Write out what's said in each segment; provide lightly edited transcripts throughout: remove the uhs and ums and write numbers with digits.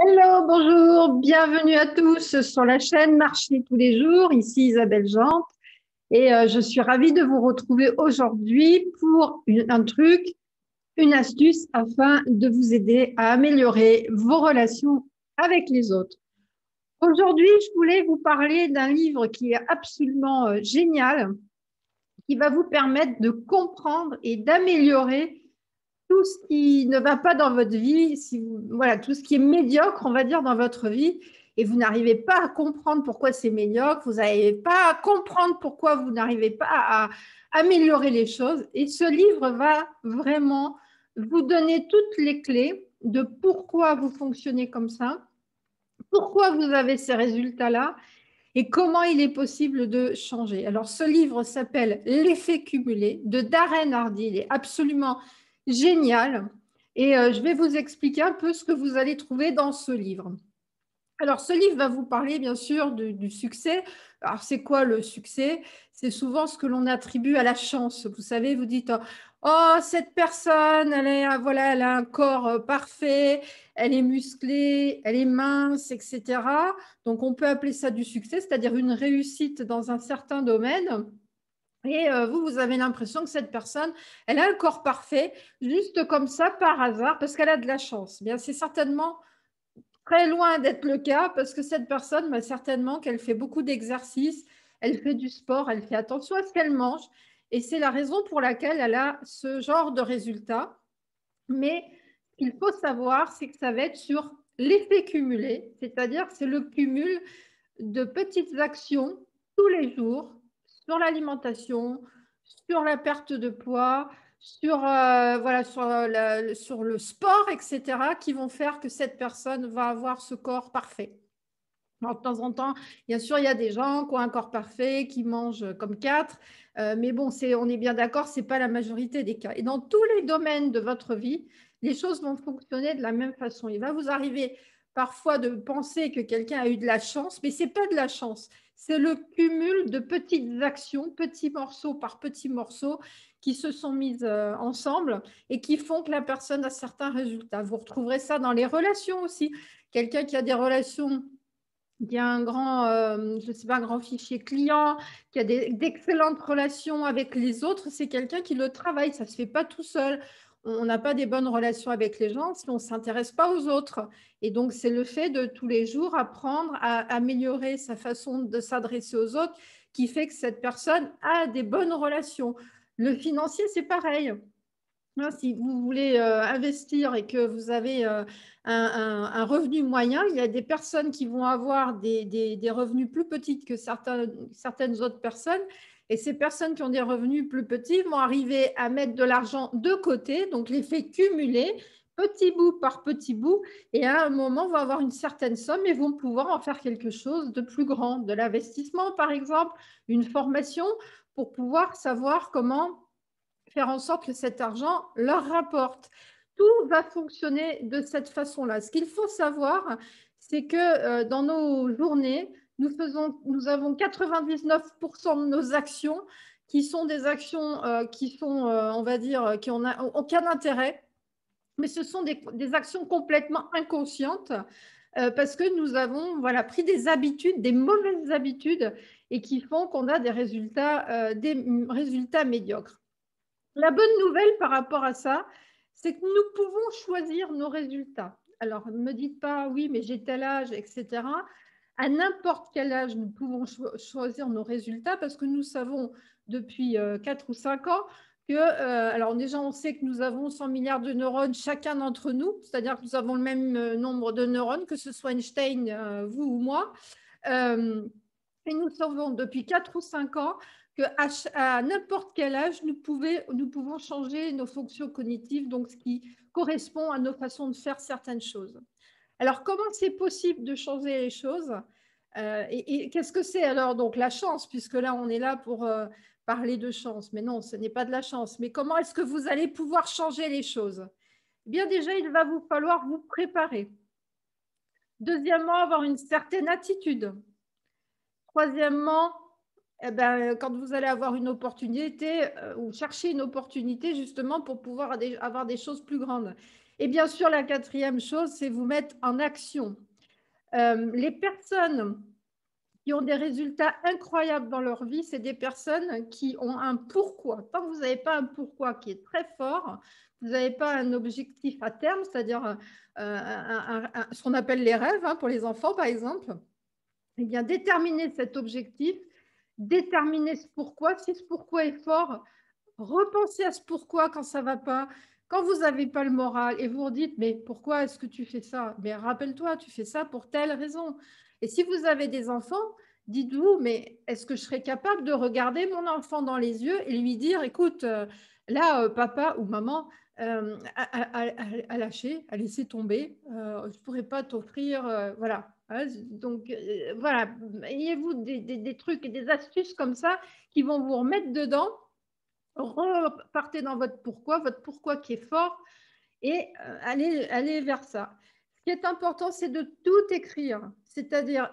Hello, bonjour, bienvenue à tous sur la chaîne Marcher tous les jours. Ici Isabelle Jante et je suis ravie de vous retrouver aujourd'hui pour un truc, une astuce afin de vous aider à améliorer vos relations avec les autres. Aujourd'hui, je voulais vous parler d'un livre qui est absolument génial, qui va vous permettre de comprendre et d'améliorer tout ce qui ne va pas dans votre vie, voilà, tout ce qui est médiocre, on va dire, dans votre vie, et vous n'arrivez pas à comprendre pourquoi c'est médiocre, vous n'arrivez pas à comprendre pourquoi vous n'arrivez pas à améliorer les choses. Et ce livre va vraiment vous donner toutes les clés de pourquoi vous fonctionnez comme ça, pourquoi vous avez ces résultats-là et comment il est possible de changer. Alors, ce livre s'appelle L'effet cumulé de Darren Hardy. Il est absolument génial. Et je vais vous expliquer un peu ce que vous allez trouver dans ce livre. Alors, ce livre va vous parler, bien sûr, du succès. Alors, c'est quoi le succès? C'est souvent ce que l'on attribue à la chance. Vous savez, vous dites, oh, cette personne, voilà, elle a un corps parfait, elle est musclée, elle est mince, etc. Donc, on peut appeler ça du succès, c'est-à-dire une réussite dans un certain domaine. Et vous avez l'impression que cette personne, elle a un corps parfait, juste comme ça, par hasard, parce qu'elle a de la chance. Bien, c'est certainement très loin d'être le cas parce que cette personne, bah, certainement qu'elle fait beaucoup d'exercices, elle fait du sport, elle fait attention à ce qu'elle mange et c'est la raison pour laquelle elle a ce genre de résultat. Mais ce qu'il faut savoir, c'est que ça va être sur l'effet cumulé, c'est-à-dire c'est le cumul de petites actions tous les jours sur l'alimentation, sur la perte de poids, voilà, sur le sport, etc., qui vont faire que cette personne va avoir ce corps parfait. Alors, de temps en temps, bien sûr, il y a des gens qui ont un corps parfait, qui mangent comme quatre, mais bon, on est bien d'accord, ce n'est pas la majorité des cas. Et dans tous les domaines de votre vie, les choses vont fonctionner de la même façon. Il va vous arriver parfois de penser que quelqu'un a eu de la chance, mais ce n'est pas de la chance. C'est le cumul de petites actions, petits morceaux par petits morceaux, qui se sont mises ensemble et qui font que la personne a certains résultats. Vous retrouverez ça dans les relations aussi. Quelqu'un qui a des relations qui a un grand, je sais pas, un grand fichier client, qui a d'excellentes relations avec les autres, c'est quelqu'un qui le travaille. Ça ne se fait pas tout seul. On n'a pas des bonnes relations avec les gens si on ne s'intéresse pas aux autres. Et donc, c'est le fait de tous les jours apprendre à améliorer sa façon de s'adresser aux autres qui fait que cette personne a des bonnes relations. Le financier, c'est pareil. Si vous voulez investir et que vous avez un revenu moyen, il y a des personnes qui vont avoir des revenus plus petits que certaines autres personnes. Et ces personnes qui ont des revenus plus petits vont arriver à mettre de l'argent de côté, donc l'effet cumulé, petit bout par petit bout, et à un moment vont avoir une certaine somme et vont pouvoir en faire quelque chose de plus grand, de l'investissement par exemple, une formation pour pouvoir savoir comment faire en sorte que cet argent leur rapporte. Tout va fonctionner de cette façon-là. Ce qu'il faut savoir, c'est que dans nos journées, nous avons 99% de nos actions qui sont des actions qui sont, on va dire, qui n'ont aucun intérêt, mais ce sont des actions complètement inconscientes parce que nous avons voilà, pris des habitudes, des mauvaises habitudes et qui font qu'on a des résultats médiocres. La bonne nouvelle par rapport à ça, c'est que nous pouvons choisir nos résultats. Alors, ne me dites pas, oui, mais j'ai tel âge, etc. À n'importe quel âge, nous pouvons choisir nos résultats parce que nous savons depuis 4 ou 5 ans que, alors déjà, on sait que nous avons 100 milliards de neurones chacun d'entre nous, c'est-à-dire que nous avons le même nombre de neurones, que ce soit Einstein, vous ou moi. Et nous savons depuis 4 ou 5 ans qu'à n'importe quel âge, nous pouvons changer nos fonctions cognitives, donc ce qui correspond à nos façons de faire certaines choses. Alors, comment c'est possible de changer les choses et qu'est-ce que c'est alors donc la chance, puisque là, on est là pour parler de chance. Mais non, ce n'est pas de la chance. Mais comment est-ce que vous allez pouvoir changer les choses? Eh bien, déjà, il va vous falloir vous préparer. Deuxièmement, avoir une certaine attitude. Troisièmement, eh ben, quand vous allez avoir une opportunité ou chercher une opportunité justement pour pouvoir avoir des choses plus grandes. Et bien sûr, la quatrième chose, c'est vous mettre en action. Les personnes qui ont des résultats incroyables dans leur vie, c'est des personnes qui ont un pourquoi. Tant que vous n'avez pas un pourquoi qui est très fort, vous n'avez pas un objectif à terme, c'est-à-dire ce qu'on appelle les rêves, hein, pour les enfants par exemple, eh bien déterminer cet objectif, déterminer ce pourquoi. Si ce pourquoi est fort, repensez à ce pourquoi quand ça ne va pas. Quand vous n'avez pas le moral et vous vous dites, mais pourquoi est-ce que tu fais ça? Mais rappelle-toi, tu fais ça pour telle raison. Et si vous avez des enfants, dites-vous, mais est-ce que je serais capable de regarder mon enfant dans les yeux et lui dire, écoute, là, papa ou maman, à lâcher, à laisser tomber, je ne pourrais pas t'offrir, voilà. Donc, voilà, ayez-vous des trucs et des astuces comme ça qui vont vous remettre dedans. Repartez dans votre pourquoi qui est fort, et allez vers ça. Ce qui est important, c'est de tout écrire, c'est-à-dire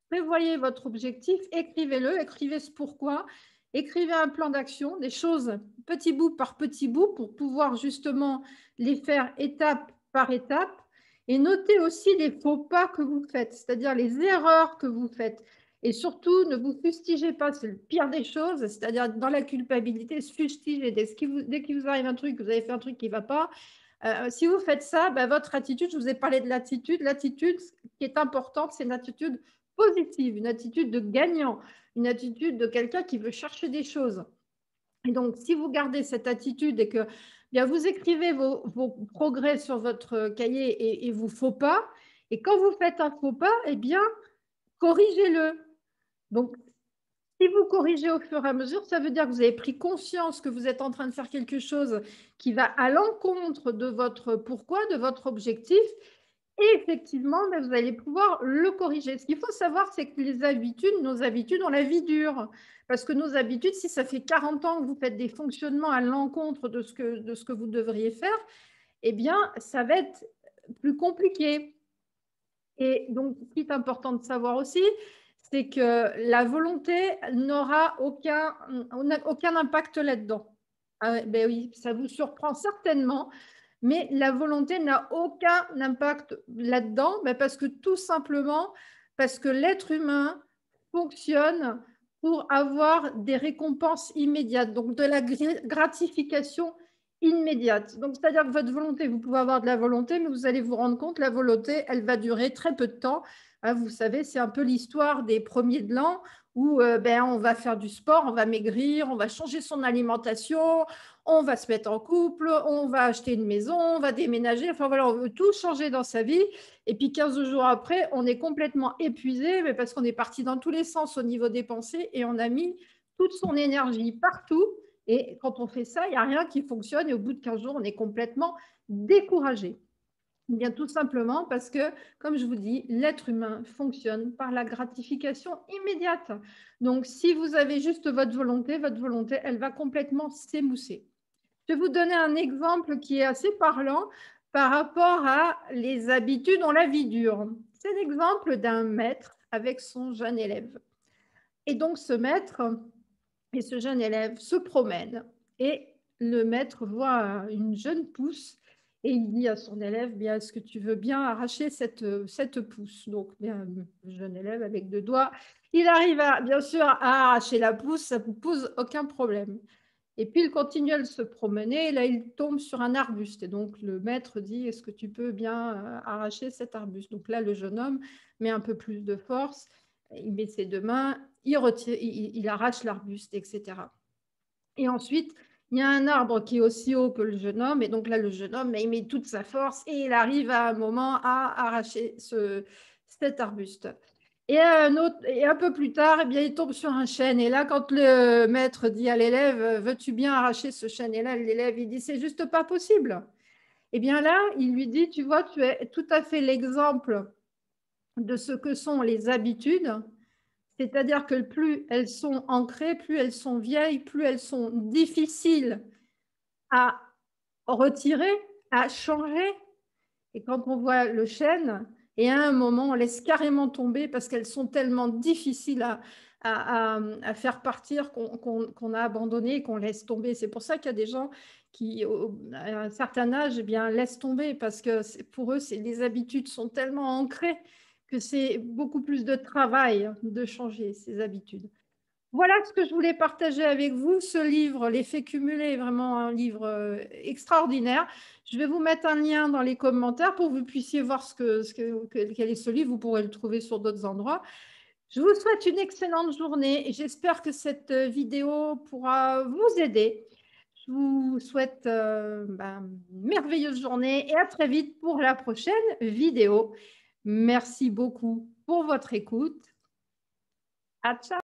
prévoyez votre objectif, écrivez-le, écrivez ce pourquoi, écrivez un plan d'action, des choses petit bout par petit bout pour pouvoir justement les faire étape par étape, et notez aussi les faux pas que vous faites, c'est-à-dire les erreurs que vous faites. Et surtout, ne vous fustigez pas, c'est le pire des choses, c'est-à-dire dans la culpabilité, se fustiger. Dès qu'il vous arrive un truc, vous avez fait un truc qui ne va pas, si vous faites ça, ben, votre attitude, je vous ai parlé de l'attitude, l'attitude qui est importante, c'est une attitude positive, une attitude de gagnant, une attitude de quelqu'un qui veut chercher des choses. Et donc, si vous gardez cette attitude et que bien, vous écrivez vos progrès sur votre cahier et vos faux pas, et quand vous faites un faux pas, eh bien, corrigez-le. Donc, si vous corrigez au fur et à mesure, ça veut dire que vous avez pris conscience que vous êtes en train de faire quelque chose qui va à l'encontre de votre pourquoi, de votre objectif. Et effectivement, vous allez pouvoir le corriger. Ce qu'il faut savoir, c'est que les habitudes, nos habitudes, ont la vie dure. Parce que nos habitudes, si ça fait 40 ans que vous faites des fonctionnements à l'encontre de ce que vous devriez faire, eh bien, ça va être plus compliqué. Et donc, ce qui est important de savoir aussi, c'est que la volonté n'aura aucun impact là-dedans. Ah, ben oui, ça vous surprend certainement, mais la volonté n'a aucun impact là-dedans, ben parce que tout simplement, parce que l'être humain fonctionne pour avoir des récompenses immédiates, donc de la gratification immédiate. Donc, c'est-à-dire que votre volonté, vous pouvez avoir de la volonté, mais vous allez vous rendre compte, la volonté, elle va durer très peu de temps. Hein, vous savez, c'est un peu l'histoire des premiers de l'an où on va faire du sport, on va maigrir, on va changer son alimentation, on va se mettre en couple, on va acheter une maison, on va déménager. Enfin voilà, on veut tout changer dans sa vie. Et puis 15 jours après, on est complètement épuisé, mais parce qu'on est parti dans tous les sens au niveau des pensées et on a mis toute son énergie partout. Et quand on fait ça, il n'y a rien qui fonctionne. Et au bout de 15 jours, on est complètement découragé. Bien, tout simplement parce que, comme je vous dis, l'être humain fonctionne par la gratification immédiate. Donc, si vous avez juste votre volonté, elle va complètement s'émousser. Je vais vous donner un exemple qui est assez parlant par rapport à les habitudes dans la vie dure. C'est l'exemple d'un maître avec son jeune élève. Et donc, ce maître et ce jeune élève se promènent et le maître voit une jeune pousse et il dit à son élève, bien, est-ce que tu veux bien arracher cette pousse? Donc, bien, le jeune élève avec 2 doigts, il arrive bien sûr à arracher la pousse, ça ne pose aucun problème. Et puis, il continue à se promener. Et là, il tombe sur un arbuste. Et donc, le maître dit, est-ce que tu peux bien arracher cet arbuste? Donc là, le jeune homme met un peu plus de force. Il met ses 2 mains, il arrache l'arbuste, etc. Et ensuite, il y a un arbre qui est aussi haut que le jeune homme. Et donc là, le jeune homme, il met toute sa force et il arrive à un moment à arracher cet arbuste. Et un peu plus tard, eh bien, il tombe sur un chêne. Et là, quand le maître dit à l'élève, veux-tu bien arracher ce chêne? Et là, l'élève, il dit, c'est juste pas possible. Et bien là, il lui dit, tu vois, tu es tout à fait l'exemple de ce que sont les habitudes. C'est-à-dire que plus elles sont ancrées, plus elles sont vieilles, plus elles sont difficiles à retirer, à changer. Et quand on voit le chêne, et à un moment, on laisse carrément tomber parce qu'elles sont tellement difficiles à faire partir, qu'on a abandonné, qu'on laisse tomber. C'est pour ça qu'il y a des gens qui, à un certain âge, eh bien, laissent tomber parce que pour eux, les habitudes sont tellement ancrées que c'est beaucoup plus de travail de changer ces habitudes. Voilà ce que je voulais partager avec vous. Ce livre, L'effet cumulé, est vraiment un livre extraordinaire. Je vais vous mettre un lien dans les commentaires pour que vous puissiez voir quel est ce livre. Vous pourrez le trouver sur d'autres endroits. Je vous souhaite une excellente journée et j'espère que cette vidéo pourra vous aider. Je vous souhaite une merveilleuse journée et à très vite pour la prochaine vidéo. Merci beaucoup pour votre écoute. À ciao!